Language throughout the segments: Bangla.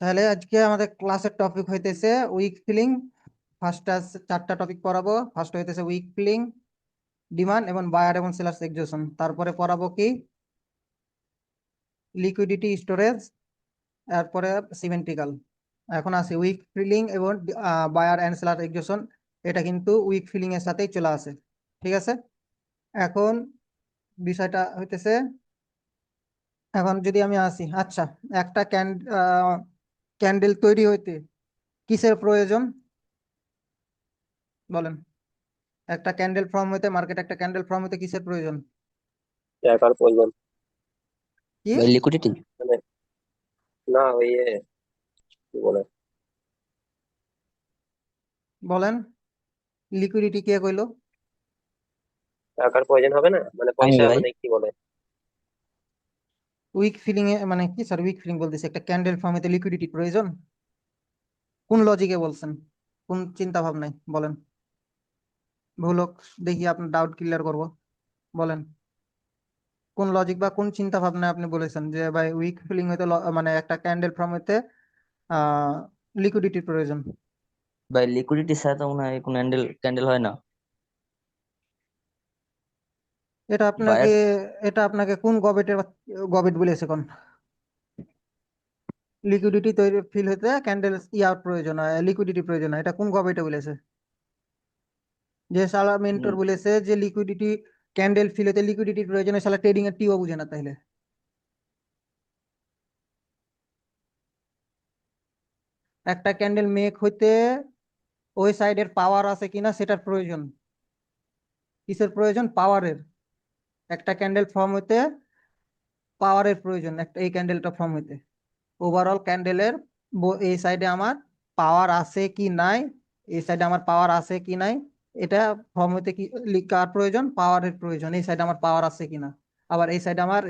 তাহলে আজকে আমাদের ক্লাসের টপিক হইতেছে উইক ফিলিং। ফার্স্টটা চারটা টপিক পড়াবো। ফার্স্ট হইতেছে উইক ফিলিং, ডিমান্ড এবং বায়ার এবং সেলার্স এক্সিকিউশন। তারপরে পড়াবো কি লিকুইডিটি স্টোরেজ, তারপরে সিমেন্ট্রিক্যাল। এখন আসি উইক ফিলিং এবং বায়ার অ্যান্ড সেলার এক্সিকিউশন। এটা কিন্তু উইক ফিলিং এর সাথেই চলে আসে, ঠিক আছে। এখন বিষয়টা হইতেছে, এখন যদি আমি আসি, আচ্ছা, একটা ক্যান্ডেল তৈরি হইতে কিসের প্রয়োজন বলেন? একটা ক্যান্ডেল ফর্ম হইতে, মার্কেট একটা ক্যান্ডেল ফর্ম হইতে কিসের প্রয়োজন? টাকার প্রয়োজন। কি ভাই লিকুইডিটি। মানে না ওই কি বলে, বলেন, লিকুইডিটি কে কইলো? টাকার প্রয়োজন হবে না, মানে আমি পয়সা, ভাই মানে কি বলে। উইক ফিলিং এ মানে কি স্যার? উইক ফিলিং বলতেছে একটা ক্যান্ডেল ফর্ম হইতে লিকুইডিটি প্রয়োজন? কোন লজিকে বলছেন? কোন চিন্তা ভাবনায় বলেন? ভুল হোক, দেখি আপনার ডাউট ক্লিয়ার করব। বলেন, কোন লজিক বা কোন চিন্তা ভাবনায় আপনি বলেছেন যে ভাই উইক ফিলিং হইতে মানে একটা ক্যান্ডেল ফর্ম হইতে আহ লিকুইডিটির প্রয়োজন? ভাই লিকুইডিটি ছাড়া তো মনে হয় কোনো ক্যান্ডেল হয় না। এটা আপনাকে বায়ার এটা আপনাকে কোন গবেট বলেছে কোন? লিকুইডিটি তৈরি ফিল হইতে ক্যান্ডেল ইয়ার প্রয়োজন হয়, লিকুইডিটি প্রয়োজন হয়, এটা কোন গবেটে বলেছে? যে শালা মেন্টর বলেছে যে লিকুইডিটি ক্যান্ডেল ফিল হতে লিকুইডিটির প্রয়োজন হয়, শালা ট্রেডিং এর টিও বুঝে না তাইলে। একটা ক্যান্ডেল মেক হইতে ওই সাইডের পাওয়ার আছে কিনা সেটার প্রয়োজন। কিসের প্রয়োজন? পাওয়ারের। একটা ক্যান্ডেল ফর্ম হইতে পাওয়ারের প্রয়োজন, একটা এই ক্যান্ডেলটা ফর্ম হইতে। ওভারঅল ক্যান্ডেলের এই সাইডে আমার পাওয়ার আছে কি নাই, এই সাইডে আমার পাওয়ার আছে কি নাই, এটা ফর্ম হইতে কি কার প্রয়োজন? পাওয়ারের প্রয়োজন। এই সাইডে আমার পাওয়ার আছে কিনা, আবার এই সাইডে আমার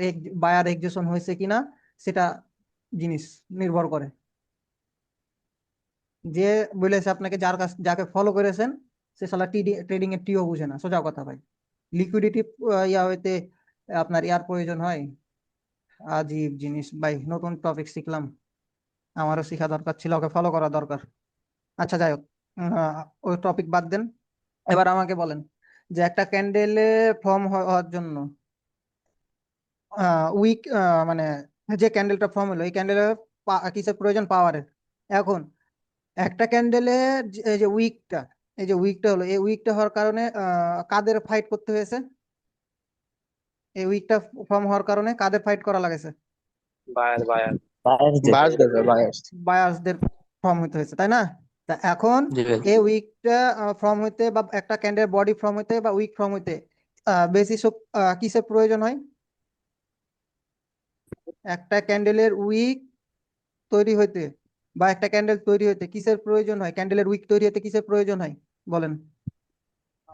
বায়ার এক্সিকিউশন হয়েছে কিনা সেটা জিনিস নির্ভর করে। যে বলেছে আপনাকে, যাকে ফলো করেছেন সে শালা ট্রেডিং এর টিও বুঝে না, সোজা কথা ভাই। লিকুইডিটি ইয়া হইতে আপনার ইয়ার প্রয়োজন হয়? আজীব জিনিস ভাই, নতুন টপিক শিখলাম, আমারও শেখা দরকার ছিল, ওকে ফলো করা দরকার। আচ্ছা যাই হোক, ওই টপিক বাদ দেন। এবার আমাকে বলেন যে একটা ক্যান্ডেলে ফর্ম হওয়ার জন্য উইক মানে যে ক্যান্ডেলটা ফর্ম হলো এই ক্যান্ডেলের কিসের প্রয়োজন? পাওয়ারের। এখন একটা ক্যান্ডেলের এই যে উইকটা, এই যে উইকটা হলো, এই উইকটা হওয়ার কারণে কাদের ফাইট করতে হয়েছে? এই উইকটা ফর্ম হওয়ার কারণে কাদের ফাইট করা লাগেছে? বায়ার বায়ার বায়ার্সদের। বায়ার্স দেবে বায়ার্স। বায়ার্সদের ফর্ম হইতে হয়েছে, তাই না? তা এখন জি ভাই। এই উইকটা ফর্ম হইতে বা একটা ক্যান্ডেল বডি ফর্ম হইতে বা উইক ফর্ম হইতে বেশি কিসের প্রয়োজন হয়? একটা ক্যান্ডেলের উইক তৈরি হইতে বা একটা ক্যান্ডেল তৈরি হইতে কিসের প্রয়োজন হয়? ক্যান্ডেলের উইক তৈরি হইতে কিসের প্রয়োজন হয় বলেন?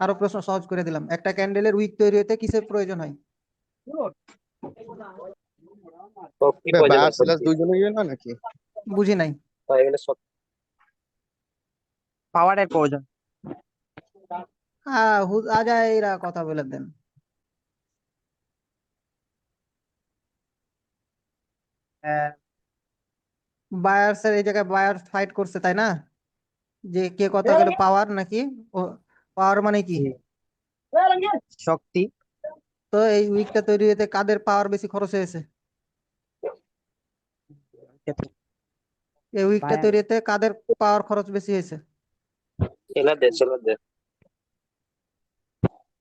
আরো প্রশ্ন সহজ করে দিলাম, একটা ক্যান্ডেলের উইক তৈরি হইতে কিসের প্রয়োজন হয়? শক্তি প্রয়োজন বায়ার হয়, সেলার শক্তি। দুইজনের জন্য নাকি? বুঝি নাই। তাই এখানে পাওয়ারের প্রয়োজন। আজাইরা কথা বলে দেন। বায়ার্সের এই জায়গায় বায়ার ফাইট করছে, তাই না? যে কে কথা গেল, পাওয়ার নাকি? ও, পাওয়ার মানে কি? শক্তি। তো এই উইকটা তৈরি হতে কাদের পাওয়ার বেশি খরচ হয়েছে? এই উইকটা বায়ার। তৈরি হতে কাদের পাওয়ার খরচ বেশি হয়েছে? সেলারদের।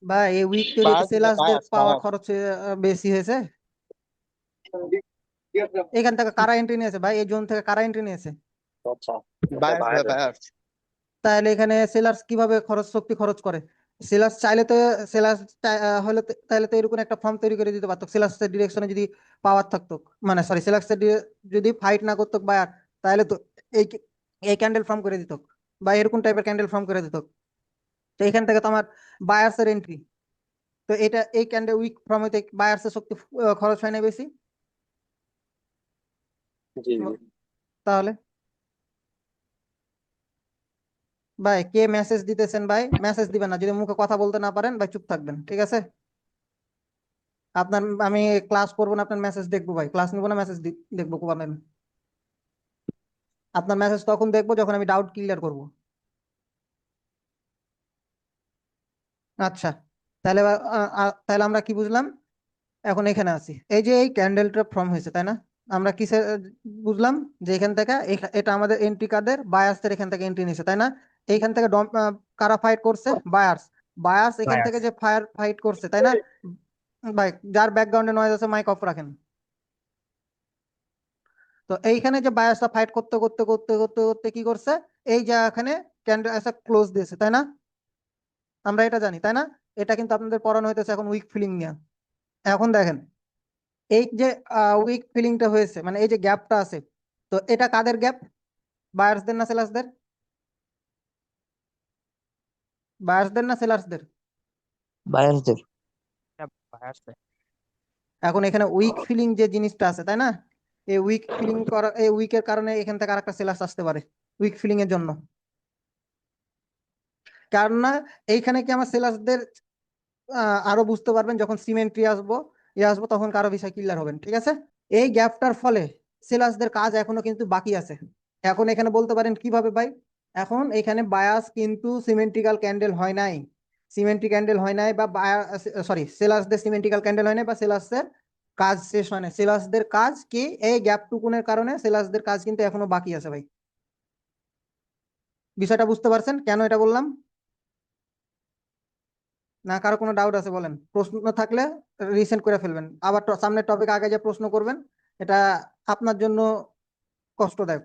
বা এই উইক তৈরি হতে বায়ার্স দেবে সেলার্সদের বায়ার্স পাওয়ার বায়ার্স। খরচ বেশি হয়েছে। এখান থেকে কারা এন্ট্রি নিয়েছে ভাই? এই জোন থেকে কারা এন্ট্রি নিয়েছে? আচ্ছা, এটা বায়ার্স দেবে বায়ার। বায়ার্স। তাহলে এখানে সেলার্স কিভাবে শক্তি খরচ করে? সেলার্স চাইলে তো, সেলার্স হলে তাহলে তো এরকম একটা ফর্ম তৈরি করে দিতে পারতো, সেলার্সের ডিরেকশনে যদি পাওয়ার থাকতো, মানে সরি সেলার্সের যদি ফাইট না করতো বায়ার, তাহলে তো এই এই ক্যান্ডেল ফর্ম করে দিত বা এরকম টাইপের ক্যান্ডেল ফর্ম করে দিত। তো এখান থেকে তো আমার বায়ার্সের এন্ট্রি, তো এটা এই ক্যান্ডেল উইক ফর্ম হইতে বায়ার্সের শক্তি খরচ হয় না বেশি? জি জি। তাহলে ভাই কে মেসেজ দিতেছেন? ভাই মেসেজ দিবেন না, যদি মুখে কথা বলতে না পারেন ভাই চুপ থাকবেন, ঠিক আছে? আপনার আমি ক্লাস করবো না, আপনার মেসেজ দেখবো ভাই, ক্লাস নিবো না, মেসেজ দেখবো কোন? আপনার মেসেজ তখন দেখবো যখন আমি ডাউট ক্লিয়ার করব। আচ্ছা, তাহলে তাহলে আমরা কি বুঝলাম? এখন এখানে আসি, এই যে এই ক্যান্ডেলটা ফর্ম হয়েছে তাই না? আমরা কিসে বুঝলাম যে এখান থেকে এটা আমাদের এন্ট্রি কার্ডের বায়ার্সের এখান থেকে এন্ট্রি নিছে তাই না? এইখান থেকে কারা ফাইট করছে? বায়ার্স। বায়ার্স এখান থেকে যে ফাইট করছে তাই না? ভাই যার ব্যাকগ্রাউন্ডে নয়েজ আছে মাইক অফ রাখেন। তো এইখানে যে বায়ার্সটা ফাইট করতে করতে করতে করতে করতে কি করছে? এই যে এখানে ক্যান্ডেল এসে ক্লোজ দিয়েছে তাই না? আমরা এটা জানি তাই না? এটা কিন্তু আপনাদের পড়ানো হইতেছে এখন উইক ফিলিং নিয়ে। এখন দেখেন, এই যে উইক ফিলিংটা হয়েছে মানে এই যে গ্যাপটা আছে, তো এটা কাদের গ্যাপ? বায়ার্সদের না সেলার্সদের? বায়ার্সদের না সেলার্সদের? বায়ার্সদের। এখন এখানে উইক ফিলিং যে জিনিসটা আছে তাই না? এই উইক ফিলিং করা, এই উইকের কারণে এখান থেকে আরেকটা সেলার্স আসতে পারে উইক ফিলিং এর জন্য। কারণ না এইখানে কি আমার সেলার্সদের আরো বুঝতে পারবেন যখন সিমেন্ট্রি আসবো আসবো তখন কারো বিষয় ক্লিয়ার হবেন, ঠিক আছে? এই গ্যাপটার ফলে সেলার্সদের কাজ এখনো কিন্তু বাকি আছে। এখন এখানে বলতে পারেন কিভাবে ভাই? এখন এখানে বায়াস কিন্তু সিমেন্ট্রিক্যাল ক্যান্ডেল হয় নাই, সিমেন্ট্রিক ক্যান্ডেল হয় নাই, বা সরি সেলার্সদের সিমেন্ট্রিক্যাল ক্যান্ডেল হয় নাই, বা সেলার্সের কাজ শেষ হয় না। সেলার্সদের কাজ কি? এই গ্যাপ টুকুনের কারণে সেলার্সদের কাজ কিন্তু এখনো বাকি আছে ভাই। বিষয়টা বুঝতে পারছেন কেন এটা বললাম? না কারো কোনো ডাউট আছে বলেন, প্রশ্ন থাকলে রিসেন্ড করে ফেলবেন, আবার সামনের টপিক আগে যে প্রশ্ন করবেন এটা আপনার জন্য কষ্টদায়ক,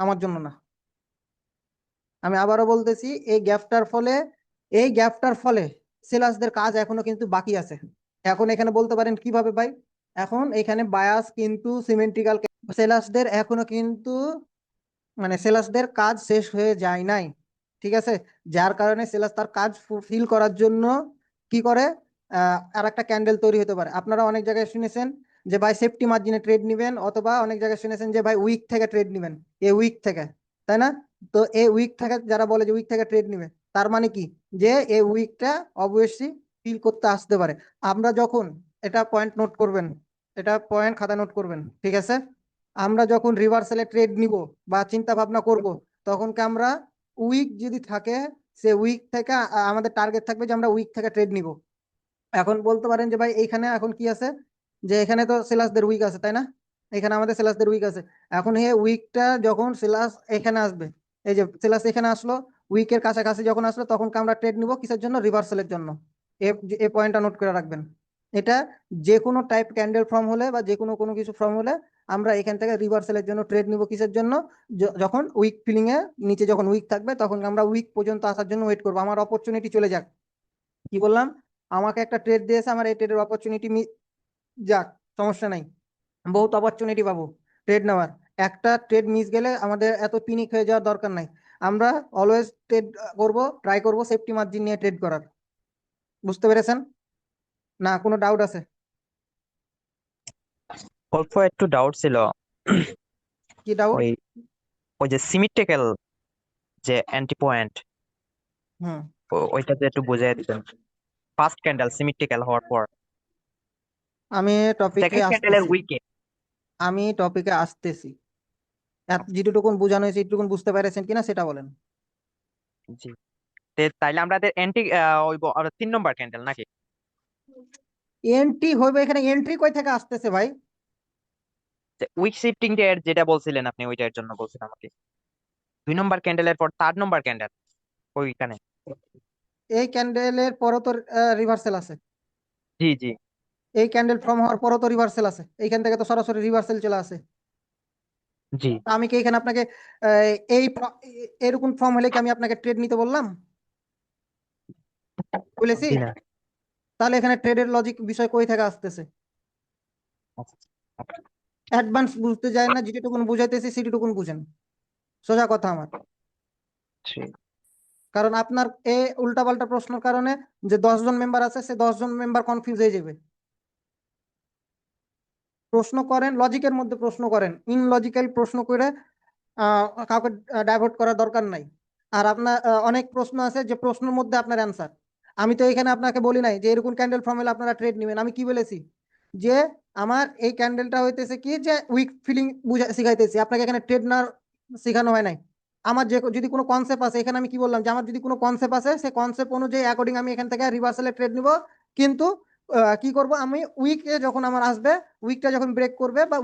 আমার জন্য না। আমি আবারও বলতেছি, এই গ্যাপটার ফলে সেলার্সদের কাজ এখনো কিন্তু বাকি আছে। এখন এখানে বলতে পারেন কিভাবে ভাই? এখন এখানে বায়াস কিন্তু সিমেন্ট্রিক্যাল, সেলার্সদের এখনো কিন্তু মানে সেলার্সদের কাজ শেষ হয়ে যায় নাই, ঠিক আছে? যার কারণে সেলার্স তার কাজ ফুলফিল করার জন্য কি করে? আর একটা ক্যান্ডেল তৈরি হতে পারে। আপনারা অনেক জায়গায় শুনেছেন যে ভাই সেফটি মার্জিনে ট্রেড নিবেন, অথবা অনেক জায়গায় শুনেছেন যে ভাই উইক থেকে ট্রেড নিবেন, এই উইক থেকে, তাই না? তো এই উইক থেকে যারা বলে যে উইক থেকে ট্রেড নিবে, তার মানে কি? যে এই উইকটা অবশ্যই ফিল করতে আসতে পারে। আমরা যখন, এটা পয়েন্ট নোট করবেন, এটা পয়েন্ট খাতা নোট করবেন, ঠিক আছে? আমরা যখন রিভার্সালে ট্রেড নিব বা চিন্তা ভাবনা করব, তখন কি আমরা উইক যদি থাকে, সে উইক থেকে আমাদের টার্গেট থাকবে যে আমরা উইক থেকে ট্রেড নিব। এখন বলতে পারেন যে ভাই এইখানে এখন কি আছে, যে এখানে তো সেলার্সদের উইক আছে তাই না? এখানে আমাদের সেলার্সদের উইক আছে। এখন এই উইকটা যখন সেলার্স এখানে আসবে, এই যে সেলার্স এখানে আসলো, উইকের কাছাকাছি যখন আসলো, তখন কি আমরা ট্রেড নিব কিসের জন্য? রিভার্সালের জন্য। এই পয়েন্টটা নোট করে রাখবেন। এটা যে কোনো টাইপ ক্যান্ডেল ফর্ম হলে বা যে কোনো কোনো কিছু ফর্ম হলে আমরা এখান থেকে রিভার্সালের জন্য ট্রেড নিব কিসের জন্য? যখন উইক ফিলিং এ নিচে যখন উইক থাকবে তখন আমরা উইক পর্যন্ত আসার জন্য ওয়েট করবো, আমার অপরচুনিটি চলে যাক। কি বললাম? আমাকে একটা ট্রেড দিয়েছে, আমার এই ট্রেডের অপরচুনিটি যাক, সমস্যা নাই, বহুত অপরচুনিটি পাবো ট্রেড নেওয়ার। একটা ট্রেড মিস গেলে আমাদের এত পিনিক হয়ে যাওয়ার দরকার নাই। আমরা অলওয়েজ ট্রেড করব, ট্রাই করব সেফটি মার্জিন নিয়ে ট্রেড করার। বুঝতে পেরেছেন? না কোনো ডাউট আছে? অল্প একটু ডাউট ছিল। কি ডাউট? ওই ওই যে সিমেট্রিক্যাল যে অ্যান্টি পয়েন্ট, হুম, ওইটাতে একটু বুঝিয়ে দিতেন। ফার্স্ট ক্যান্ডেল সিমেট্রিক্যাল হওয়ার পর আমি টপিকে সেকেন্ড ক্যান্ডেলের আসতেছি, উইকে। আমি টপিকে আসতেছি। যেটুকুন বোঝানো হয়েছে এটুকুন বুঝতে পেরেছেন কিনা সেটা বলেন। জি, তাইলে আমাদের অ্যান্টি ওই 3 নম্বর ক্যান্ডেল নাকি? এন্ট্রি হবে এখানে, এন্ট্রি কই থেকে আসতেছে ভাই? উইক শিফটিং এর যেটা বলছিলেন আপনি, ওইটার জন্য বলছিলাম আমাকে। 2 নম্বর ক্যান্ডেলের পর 3 নম্বর ক্যান্ডেল ওইখানে। এই ক্যান্ডেলের পরও তো রিভার্সাল আছে, জি জি এই ক্যান্ডেল ফর্ম হওয়ার পরও তো রিভার্সাল আছে, এইখান থেকে তো সরাসরি রিভার্সাল চলে আসে। জি। আমি কি এখানে আপনাকে এরকম ফর্ম হলে কি আমি আপনাকে ট্রেড নিতে বললাম? বলেছি? জি না। তাহলে এখানে ট্রেডের লজিক বিষয় কই থেকে আসতেছে? অ্যাডভান্স বুঝতে যায় না, যেটুকুন বুঝাইতেছি সেটুকুন বুঝেন, সোজা কথা আমার। কারণ আপনার উল্টাপাল্টা প্রশ্নের কারণে যে 10 জন মেম্বার আছে, সে 10 জন মেম্বার কনফিউজ হয়ে যাবে। প্রশ্ন করেন লজিকের মধ্যে, প্রশ্ন করেন ইনলজিক্যাল প্রশ্ন করে কাউকে ডাইভার্ট করার দরকার নাই। আর আপনার অনেক প্রশ্ন আছে যে প্রশ্নের মধ্যে আপনার অ্যান্সার। আমি তো এখানে আপনাকে বলি নাই যে এরকম ক্যান্ডেল ফর্ম হলে আপনারা ট্রেড নেবেন। আমি কি বলেছি? যে আমার এই ক্যান্ডেলটা হইতেছে কি, যে উইক ফিলিং বুঝা শিখাইতেছি আপনাকে, এখানে ট্রেড নেওয়ার শেখানো হয় নাই। আমার যদি কোনো কনসেপ্ট আছে, এখানে আমি কি বললাম যে আমার যদি কোনো কনসেপ্ট আছে, সেই কনসেপ্ট অনুযায়ী অ্যাকর্ডিং আমি এখান থেকে রিভার্সালে ট্রেড নিব। কিন্তু কি করব আমি, উইকে যখন আমার আসবে, উইকটা যখন ব্রেক করবে বা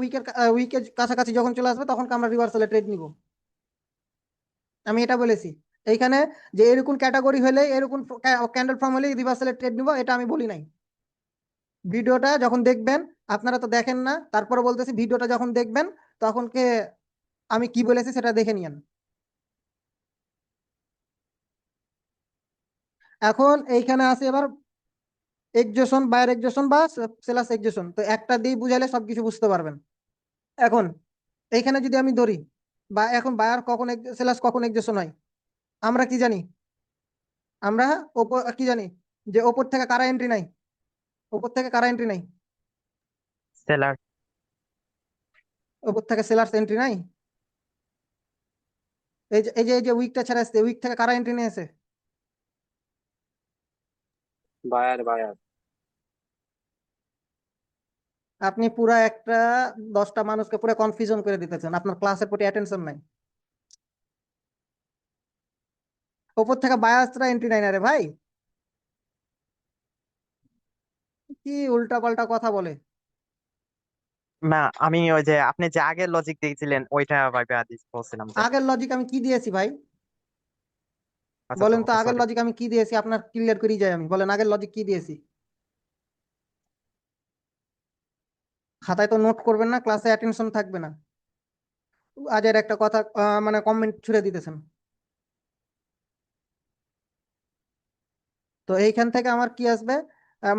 উইকের কাছাকাছি যখন চলে আসবে, তখন আমরা রিভার্সালে ট্রেড নিব। আমি এটা বলেছি এইখানে যে এরকম ক্যাটাগরি হলে, এরকম ক্যান্ডেল ফর্ম হলে রিভার্সালে ট্রেড নিব, এটা আমি বলি নাই। ভিডিওটা যখন দেখবেন, আপনারা তো দেখেন না, তারপরে বলতেছি ভিডিওটা যখন দেখবেন তখন আমি কি বলেছি সেটা দেখে নিয়েন। এখন এইখানে আছে এবার এক্সজেশন, বায়ার এক্সজেশন বা সেলাস এক্সজেশন, তো একটা দিয়ে বুঝাইলে সবকিছু বুঝতে পারবেন। এখন এইখানে যদি আমি ধরি, বা এখন বায়ার কখন সেলাস কখন এক্সজেশন হয়, আমরা কি জানি? আমরা কি জানি যে ওপর থেকে কারা এন্ট্রি নাই, ওপর থেকে কারা এন্ট্রি নাই, সেলার। ওপর থেকে সেলার্স এন্ট্রি নাই। এই যে উইকটা ছেড়ে আসছে, উইক থেকে কারা এন্ট্রি নিয়েছে? বায়ার বায়ার আপনি পুরা একটা 10টা মানুষকে পুরো কনফিউশন করে দিতেছেন, আপনার ক্লাসের প্রতি অ্যাটেনশন নাই। ওপর থেকে বায়াসরা এন্ট্রি নাই না রে ভাই, কি উল্টা পাল্টা কথা বলে। না, আমি ওই যে আপনি যে আগের লজিক দিয়েছিলেন ওইটা ভাবে আদিস বলছিলাম যে। আগের লজিক আমি কি দিয়েছি ভাই? আচ্ছা, বলেন তো ওকে, আগের সরি। লজিক আমি কি দিয়েছি, আপনার ক্লিয়ার করেই যাই আমি, বলেন আগের লজিক কি দিয়েছি। খাতায় তো নোট করবেন না, ক্লাসে অ্যাটেনশন থাকবে না, আজের একটা কথা মানে কমেন্ট ছুড়ে দিতেছেন। তো এইখান থেকে আমার কি আসবে?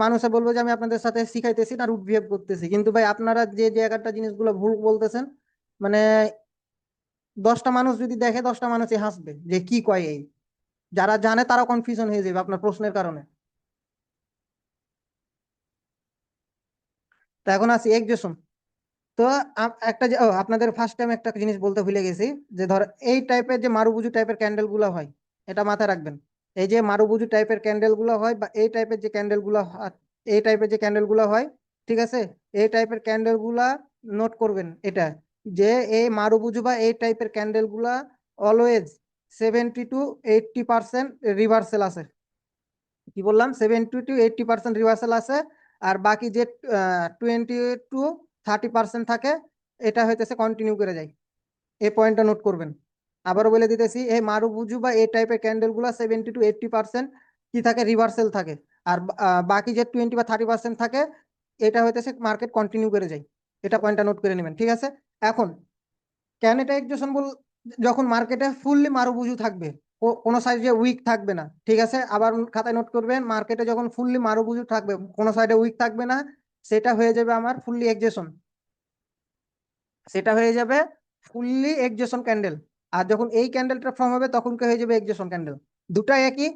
মানুষে বলবো যে আমি আপনাদের সাথে শিখাইতেছি না, রুট বিহেভ করতেছি। কিন্তু ভাই আপনারা যে জায়গাটা জিনিসগুলো ভুল বলতেছেন, মানে 10টা মানুষ যদি দেখে, 10টা মানুষই হাসবে যে কি কয় এই। যারা জানে তারা কনফিউশন হয়ে যাবে আপনার প্রশ্নের কারণে। তো এখন আসি এক্সজেশন। তো একটা আপনাদের ফার্স্ট টাইম একটা জিনিস বলতে ভুলে গেছি, যে ধর এই টাইপের যে মারুবুজু টাইপের ক্যান্ডেল গুলো হয়, এটা মাথায় রাখবেন। এই যে মারুবুজু টাইপের ক্যান্ডেল গুলো হয়, বা এই টাইপের যে ক্যান্ডেল গুলো এই টাইপের যে ক্যান্ডেল গুলো হয়, ঠিক আছে, এই টাইপের ক্যান্ডেল গুলা নোট করবেন এটা, যে এই মারুবুজু বা এই টাইপের ক্যান্ডেল গুলা অলওয়েজ 70 to 80% রিভার্সাল আছে। কি বললাম? 70 to 80% রিভার্সাল আছে। আর বাকি যে 20 to 30% থাকে, এটা হইতেছে কন্টিনিউ করে যায়। এই পয়েন্টটা নোট করবেন। আবারও বলে দিতেছি, এই মারুবুজু বা এই টাইপের ক্যান্ডেল গুলা 70 to 80% কি থাকে, রিভার্সাল থাকে। আর বাকি যে 20 বা 30% থাকে, এটা হইতেছে মার্কেট কন্টিনিউ করে যায়। এটা পয়েন্টটা নোট করে নেবেন, ঠিক আছে? এখন ক্যানেটাইজেশন যখন মার্কেটে ফুললি মারুবুজু থাকবে, কোনো সাইডে উইক থাকবে না, ঠিক আছে? আবার খাতায় নোট করবেন, মার্কেটে যখন ফুললি মারুবুজু থাকবে, কোনো সাইডে উইক থাকবে না, সেটা হয়ে যাবে আমার ফুললি এক্সজেশন, সেটা হয়ে যাবে ফুললি এক্সজেশন ক্যান্ডেল। আর যখন এই ক্যান্ডেলটা ফর্ম হবে, তখন কে হয়ে যাবে এক্সজেশন ক্যান্ডেল। দুটাই একই,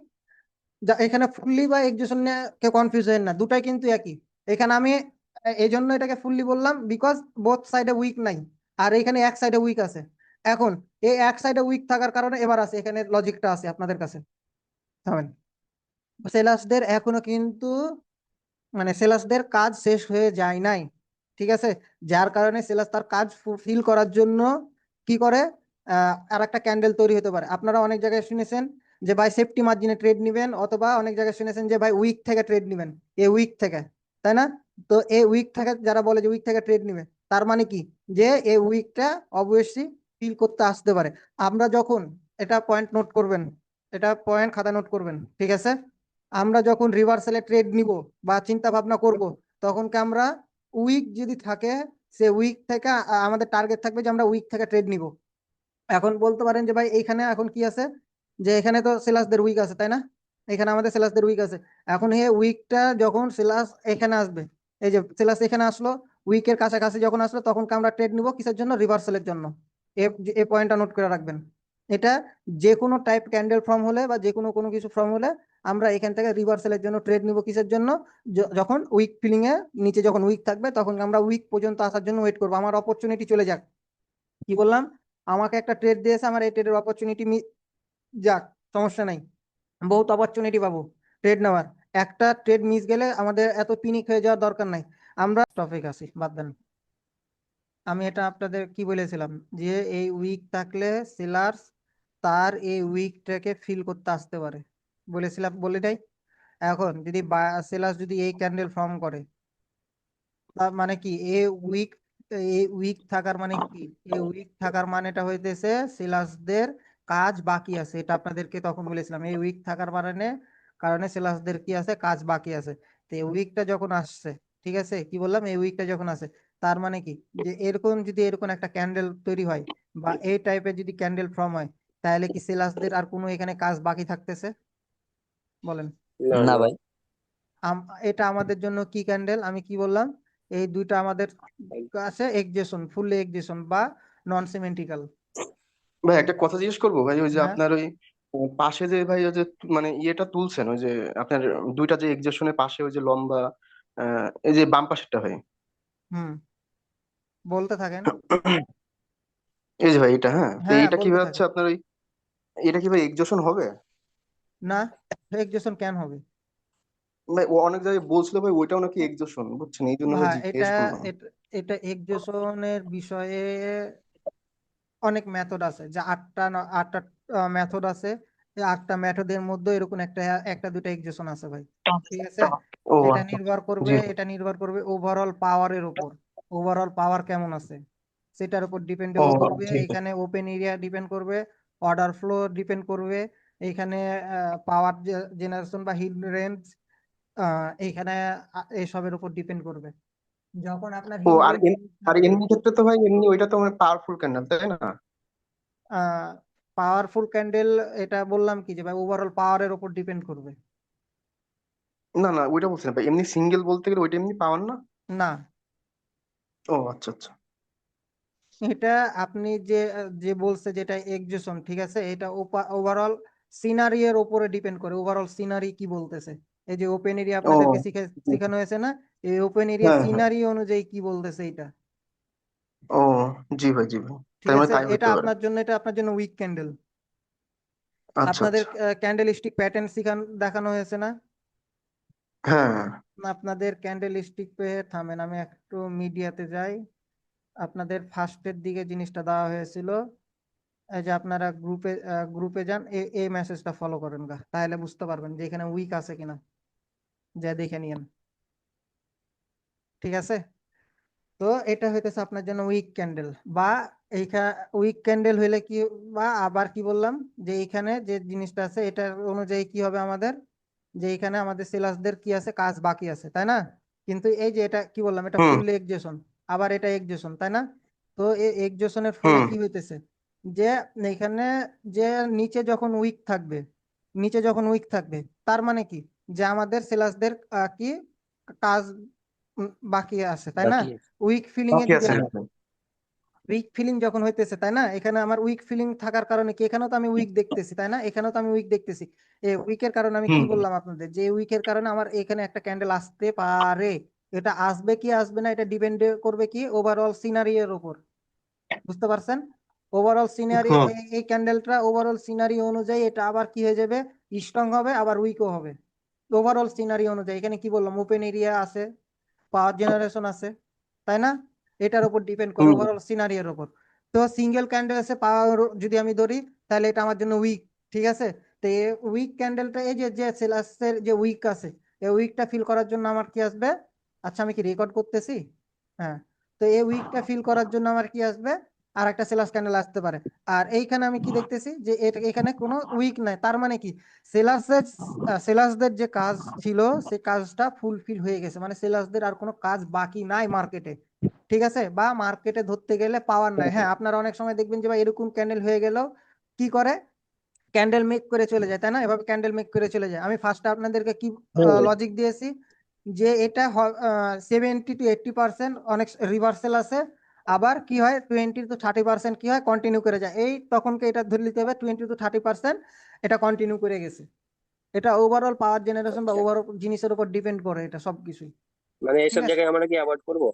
এখানে ফুললি বা এক্সজেশন নিয়ে কেউ কনফিউজ হয় না, দুটাই কিন্তু একই। এখানে আমি এই জন্য এটাকে ফুললি বললাম, বিকজ বোথ সাইডে উইক নাই, আর এখানে এক সাইডে উইক আছে। এখন এই এক সাইডে উইক থাকার কারণে এবার আছে, এখানে লজিকটা আছে আপনাদের কাছে, থামেন। সেলার্সদের এখনো কিন্তু, মানে সেলার্সদের কাজ শেষ হয়ে যায় নাই, ঠিক আছে? যার কারণে সেলার্স তার কাজ ফুলফিল করার জন্য কি করে, আর একটা ক্যান্ডেল তৈরি হতে পারে। আপনারা অনেক জায়গায় শুনেছেন যে ভাই সেফটি মার্জিনে ট্রেড নিবেন, অথবা অনেক জায়গায় শুনেছেন যে ভাই উইক থেকে ট্রেড নিবেন, এই উইক থেকে, তাই না? তো এই উইক থেকে যারা বলে যে উইক থেকে ট্রেড নিবে, তার মানে কি, যে এই উইকটা অবশ্যই ফিল করতে আসতে পারে। আমরা যখন, এটা পয়েন্ট নোট করবেন, এটা পয়েন্ট খাতায় নোট করবেন, ঠিক আছে? আমরা যখন রিভার্সালে ট্রেড নিব বা চিন্তা ভাবনা করব, তখন কি আমরা উইক যদি থাকে, সে উইক থেকে আমাদের টার্গেট থাকবে যে আমরা উইক থেকে ট্রেড নিব। এখন বলতে পারেন যে ভাই এইখানে এখন কি আছে, যে এখানে তো সেলাসদের উইক আছে, তাই না? এখানে আমাদের সেলাসদের উইক আছে। এখন এই উইকটা যখন সেলাস এখানে আসবে, এই যে সেলাস এখানে আসলো, উইকের কাছাকাছি যখন আসলো, তখন আমরা ট্রেড নিব কিসের জন্য? রিভার্সালের জন্য। এই পয়েন্টটা নোট করে রাখবেন। এটা যে কোনো টাইপ ক্যান্ডেল ফর্ম হলে বা যে কোনো কোনো কিছু ফর্ম হলে, আমরা এখান থেকে রিভার্সালের জন্য ট্রেড নিব কিসের জন্য? যখন উইক ফিলিং এ নিচে যখন উইক থাকবে, তখন আমরা উইক পর্যন্ত আসার জন্য ওয়েট করবো, আমার অপরচুনিটি চলে যাক। কি বললাম? আমাকে একটা ট্রেড দিয়েছে, আমার এই ট্রেডের অপরচুনিটি যাক, সমস্যা নাই, বহুত অপরচুনিটি পাবো ট্রেড নেওয়ার। একটা ট্রেড মিস গেলে আমাদের এত পিনিক হয়ে যাওয়ার দরকার নাই। আমরা টপিক আসি, বাদ দেন। আমি এটা আপনাদের কি বলেছিলাম যে এই উইক থাকলে সেলার্স তার এই উইকটাকে ফিল করতে আসতে পারে, বলেছিলাম বলে নাই? এখন যদি সেলার্স যদি এই ক্যান্ডেল ফর্ম করে, তার মানে কি এই উইক থাকার মানে কি? এই উইক থাকার মানেটা হইতেছে সেলার্সদের কাজ বাকি আছে, এটা আপনাদেরকে তখন বলেছিলাম। এই উইক থাকার কারণে সেলার্সদের কি আছে, কাজ বাকি আছে। তো এই উইকটা যখন আসছে, ঠিক আছে, কি বললাম, এই উইকটা যখন আসে, তার মানে কি যে এরকম একটা ক্যান্ডেল তৈরি হয় বা এই টাইপের যদি ক্যান্ডেল ফর্ম হয়, তাহলে কি সেলার্সদের আর কোনো এখানে কাজ বাকি থাকতেছে? বলেন। না না না। ভাই। এটা আমাদের জন্য কি ক্যান্ডেল, আমি কি বললাম, এই দুইটা আমাদের কাছে এক্সজেশন, ফুললি এক্সজেশন বা নন সিমেন্ট্রিক্যাল। ভাই একটা কথা জিজ্ঞেস করবো ভাই, ওই যে হ্যাঁ। আপনার ওই পাশে যে ভাই ওই যে মানে ইয়েটা তুলছেন, ওই যে আপনার দুইটা যে এক্সেশনের পাশে ওই যে লম্বা এই যে বাম পাশেরটা ভাই, হুম, বলতে থাকেন। এই যে ভাই এটা, হ্যাঁ, তো হ্যাঁ, এটা কি বলতে হচ্ছে থাকেন। আপনার ওই, এটা কি ভাই এক্সেশন হবে? না, এক্সজেশন কেন হবে? ভাই ও অনেক জায়গায় বলছিল ভাই ওইটাও নাকি এক্সেশন, বুঝছেন, এই জন্য ভাই ভাই এটা জিজ্ঞেস করলাম। এটা এটা এক্সজেশনের বিষয়ে অনেক মেথড আছে, যে আটটা মেথড আছে। এই আটটা মেথডের মধ্যে এরকম একটা একটা দুটা এক্সজেশন আছে ভাই, ঠিক আছে। ও এটা আচ্ছা। নির্ভর করবে জি। এটা নির্ভর করবে ওভারঅল পাওয়ারের উপর। ওভারঅল পাওয়ার কেমন আছে সেটার উপর ও ডিপেন্ডেবল করবে। ঠিক আছে। এখানে ওপেন এরিয়া ডিপেন্ড করবে, অর্ডার ফ্লো ডিপেন্ড করবে, এইখানে পাওয়ার জেনারেশন বা হিট রেঞ্জ, এইখানে এইসবের উপর ডিপেন্ড করবে। যখন আপনার ও হিট আর রেঞ্জ আর থাকবে, এমনি ক্ষেত্রে তো ভাই এমনি ওইটা তো মানে পাওয়ারফুল ক্যান্ডেল, তাই না? পাওয়ারফুল ক্যান্ডেল, এটা বললাম কি যে ভাই ওভারঅল পাওয়ারের উপর ডিপেন্ড করবে। না না, ওইটা বলছি না ভাই, এমনি সিঙ্গেল বলতে গেলে ওইটা এমনি পাওয়ার না। না, ও আচ্ছা আচ্ছা। এটা আপনি যে যে বলছে যেটা এক্সজেশন, ঠিক আছে, এটা ওভারঅল সিনারি এর উপরে ডিপেন্ড করে। ওভারঅল সিনারি কি বলতেছে, এই যে ওপেন এরিয়া ও আপনাদেরকে জি। শেখানো হয়েছে না, এই ওপেন এরিয়া হ্যাঁ হ্যাঁ। সিনারি অনুযায়ী কি বলতেছে এটা, ও জি ভাই, জি ভাই, ঠিক তার মানে আছে। তাই হইতে পারে। এটা আপনার জন্য উইক ক্যান্ডেল। আচ্ছা আপনাদের আচ্ছা। ক্যান্ডেল স্টিক প্যাটার্ন দেখানো হয়েছে না? হ্যাঁ। আপনাদের ক্যান্ডেল স্টিক পেয়ে থামেন, আমি একটু মিডিয়াতে যাই। আপনাদের ফার্স্টের দিকে জিনিসটা দেওয়া হয়েছিল, এই যে আপনারা গ্রুপে যান, এই মেসেজটা ফলো করেন গা, তাহলে বুঝতে পারবেন যে এখানে উইক আছে কিনা, যা দেখে নিয়েন, ঠিক আছে। তো এটা হইতেছে আপনার জন্য উইক ক্যান্ডেল বা এইখানে উইক ক্যান্ডেল হইলে কি, বা আবার কি বললাম, যে এইখানে যে জিনিসটা আছে এটার অনুযায়ী কি হবে আমাদের, যে এখানে আমাদের সেলার্সদের কি আছে, কাজ বাকি আছে, তাই না? কিন্তু এই যে এটা কি বললাম, এটা হুম ফুললি এক্সজেশন, আবার এটা এক্সজেশন, তাই না? তো এই এক্সজেশনের ফলে হুম। কি হইতেছে, যে এখানে যে নিচে যখন উইক থাকবে, তার মানে কি, যে আমাদের সেলার্সদের কি কাজ বাকি আছে, তাই না? বাকি আছে। উইক ফিলিং এর বাকি দিকে, আছে, হ্যাঁ ভাই। উইক ফিলিং যখন হইতেছে, তাই না, এখানে আমার উইক ফিলিং থাকার কারণে কি, এখানেও তো আমি উইক দেখতেছি, তাই না, এখানেও তো আমি উইক দেখতেছি। এই উইকের কারণে আমি কি হুম বললাম আপনাদের, যে উইকের কারণে আমার এখানে একটা ক্যান্ডেল আসতে পারে। এটা আসবে কি আসবে না, এটা ডিপেন্ড করবে কি ওভারঅল সিনারি এর উপর, বুঝতে পারছেন? ওভারঅল সিনারি, হুম। এই ক্যান্ডেলটা ওভারঅল সিনারি অনুযায়ী এটা আবার কি হয়ে যাবে, স্ট্রং হবে আবার উইকও হবে। ওভারঅল সিনারি অনুযায়ী এখানে কি বললাম, ওপেন এরিয়া আছে, পাওয়ার জেনারেশন আছে, তাই না? এটার উপর ডিপেন্ড করে হুম। ওভারঅল সিনারিওর উপর। তো সিঙ্গেল ক্যান্ডেল আছে পাওয়ার যদি আমি ধরি, তাহলে এটা আমার জন্য উইক, ঠিক আছে। তো এই উইক ক্যান্ডেলটা, এই যে যে সেলাসের যে উইক আছে, এই উইকটা ফিল করার জন্য আমার কি আসবে, আচ্ছা আমি কি রেকর্ড করতেছি? হ্যাঁ। তো এই উইকটা ফিল করার জন্য আমার কি আসবে, আর একটা সেলাস ক্যান্ডেল আসতে পারে। আর এইখানে আমি কি দেখতেছি, যে এখানে কোনো উইক নাই, তার মানে কি সেলাসের সেলাসদের যে কাজ ছিল সেই কাজটা ফুলফিল হয়ে গেছে, মানে সেলাসদের আর কোনো কাজ বাকি নাই মার্কেটে, ঠিক আছে। বা মার্কেটে ধরতে গেলে পাওয়ার নাই। হ্যাঁ, আপনারা অনেক সময় দেখবেন যে ভাই এরকম ক্যান্ডেল হয়ে গেলেও কি করে, ক্যান্ডেল মেক করে চলে যায়, তাই না? এভাবে ক্যান্ডেল মেক করে চলে যায়। আমি ফার্স্টে আপনাদেরকে কি হ্যাঁ। লজিক দিয়েছি, যে এটা 70 to 80% অনেক রিভার্সাল আছে, আবার কি হয় 20 to 30% কি হয় কন্টিনিউ করে যায়। এই তখনকে এটা ধরে নিতে হবে 20 to 30% এটা কন্টিনিউ করে গেছে। এটা ওভারঅল পাওয়ার জেনারেশন বা আচ্ছা, ওভারঅল জিনিসের উপর ডিপেন্ড করে এটা সবকিছুই, মানে ঠিক এইসব আছে। জায়গায় আমরা কি অ্যাভয়েড করবো?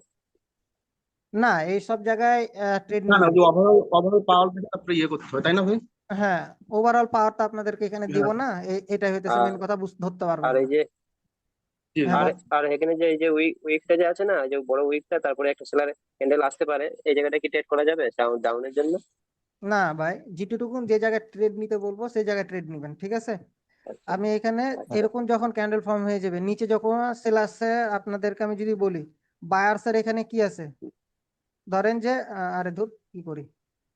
না, এই সব জায়গায় ট্রেড না না, নিবেন। ওই যে ওভারঅল ওভারঅল পাওয়ার তারপরে ইয়ে করতে হবে, তাই না ভাই? হ্যাঁ, ওভারঅল পাওয়ারটা আপনাদেরকে এখানে দিব হ্যাঁ। না, এটাই হইতেছে আর মেন কথা, ধরতে পারবেন আর না। এই যে জি হ্যাঁ আর বল। আর এখানে যে এই যে উইকটা যে আছে না, যে বড় উইকটা, তারপরে একটা সেলার ক্যান্ডেল আসতে পারে, এই জায়গাটা কি ট্রেড করা যাবে ডাউনের জন্য? না ভাই, যেটুকুন যে জায়গায় ট্রেড নিতে বলবো সেই জায়গায় ট্রেড নিবেন, ঠিক আছে? আচ্ছা আমি এখানে আচ্ছা। এরকম যখন ক্যান্ডেল ফর্ম হয়ে যাবে, নিচে যখন সেল আসছে, আপনাদেরকে আমি যদি বলি বায়ার্সের এখানে কি আছে, ধরেন যে আরে ধুর কি করি,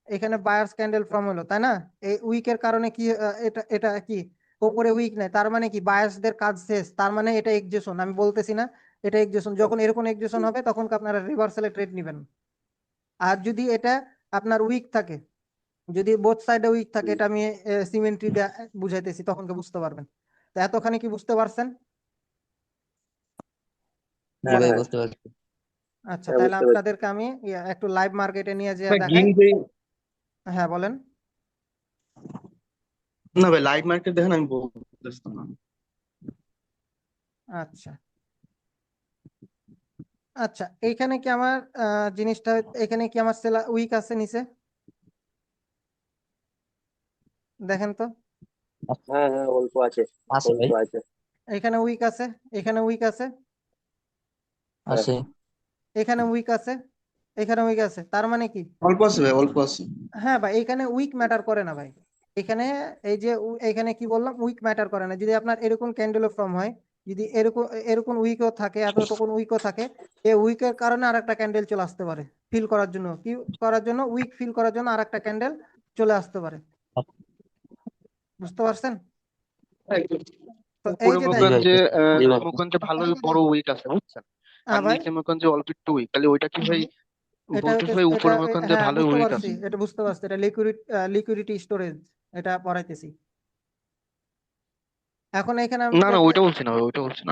এখানে বায়ার্স ক্যান্ডেল ফর্ম হলো, তাই না? এই উইকের কারণে কি এটা এটা কি ওপরে উইক নাই, তার মানে কি বায়ার্সদের কাজ শেষ, তার মানে এটা এক্সজেশন, আমি বলতেছি না এটা এক্সজেশন। যখন এরকম এক্সজেশন হবে তখন আপনারা রিভার্সালে ট্রেড নেবেন। আর যদি এটা আপনার উইক থাকে, যদি বোথ সাইডে উইক থাকে, এটা আমি সিমেন্ট্রি দিয়ে বুঝাইতেছি, তখন কি বুঝতে পারবেন। তো এতখানি কি বুঝতে পারছেন? জি হ্যাঁ ভাই বলেন। হ্যাঁ বুঝতে পারছি। আচ্ছা, হ্যাঁ, তাহলে বুঝতে পারছি। আপনাদেরকে আমি একটু লাইভ মার্কেটে নিয়ে যে ভাই দেখাই। গ্রিন গ্রে, হ্যাঁ বলেন। না ভাই লাইভ মার্কেট দেখেন, আমি বলতেছি না। আচ্ছা আচ্ছা, এইখানে কি আমার জিনিসটা, এখানে কি আমার সেলা উইক আছে নিচে, দেখেন তো। হ্যাঁ হ্যাঁ, অল্প আছে, আছে অল্প ভাই, আছে। এখানে উইক আছে, এখানে উইক আছে, হ্যাঁ আছে। এখানে উইক আছে, এখানে উইক আছে, তার মানে কি? অল্প আছে ভাই, অল্প আছে। হ্যাঁ ভাই, এখানে উইক ম্যাটার করে না ভাই। এখানে এই যে এখানে কি বললাম, উইক ম্যাটার করে না। যদি আপনার এরকম ক্যান্ডেল ফর্ম হয়, যদি এরকম এরকম উইকও থাকে, এতটুকুন উইকও থাকে, এই উইকের কারণে আরেকটা ক্যান্ডেল চলে আসতে পারে ফিল করার জন্য, কি করার জন্য, উইক ফিল করার জন্য আরেকটা ক্যান্ডেল চলে আসতে পারে। বুঝতে পারছেন? তো এই উপরে যে জি মনে করেন ভাই দেখেন। যে জি ভাই। মনে করেন যে ভালোই বড় উইক আছে, বুঝছেন? আর হ্যাঁ ভাই, নিচে মনে করেন যে অল্প একটু উইক, তাহলে ওইটা কি ভাই এটা বলতেছে হচ্ছে ভাই এটা উপরে মনে করেন যে হ্যাঁ ভালোই বুঝতে উইক পারছি, আছে? এটা বুঝতে পারছি, এটা লিকুইডিটি স্টোরেজ, এটা পড়াইতেছি। এখন এখানে না না, ওইটা বলছি না ভাই, ওইটা বলছি না।